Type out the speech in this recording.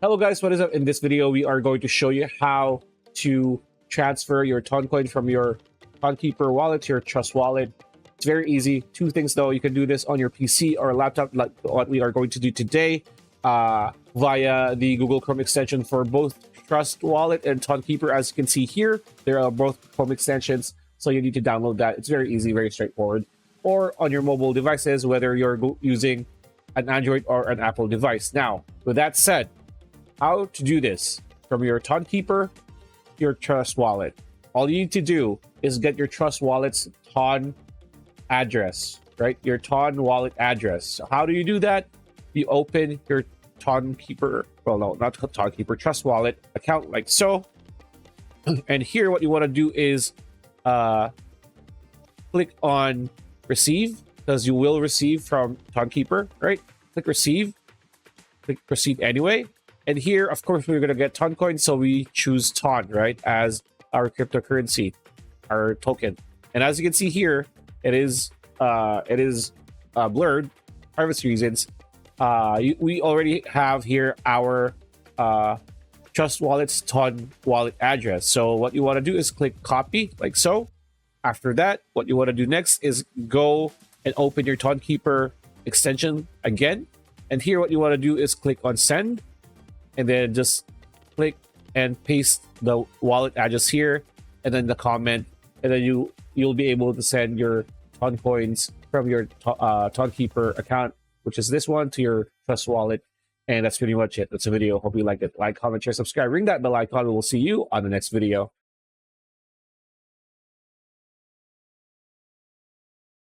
Hello guys, what is up? In this video, we are going to show you how to transfer your Toncoin from your Tonkeeper wallet to your Trust wallet. It's very easy. Two things though, you can do this on your PC or laptop like what we are going to do today via the Google Chrome extension for both Trust Wallet and Tonkeeper. As you can see here, they are both Chrome extensions, so you need to download that. It's very easy, very straightforward. Or on your mobile devices, whether you're using an Android or an Apple device. Now, with that said, how to do this from your Tonkeeper to your Trust wallet. All you need to do is get your Trust wallet's Ton address, right? Your Ton wallet address. So how do you do that? You open your Tonkeeper, well, no, not Tonkeeper, Trust wallet account like so. And here, what you want to do is click on receive, because you will receive from Tonkeeper, right? Click receive, click proceed anyway. And here, of course, we're going to get Toncoin, so we choose Ton, right, as our cryptocurrency, our token. And as you can see here, it is blurred, privacy reasons. We already have here our Trust Wallet's Ton wallet address. So what you want to do is click copy, like so. After that, what you want to do next is go and open your Tonkeeper extension again. And here, what you want to do is click on send. And then just click and paste the wallet address here, and then the comment, and then you'll be able to send your Ton coins from your Tonkeeper account, which is this one, to your Trust wallet. And that's pretty much it. That's a video. Hope you liked it. Like, comment, share, subscribe, ring that bell icon. We'll see you on the next video.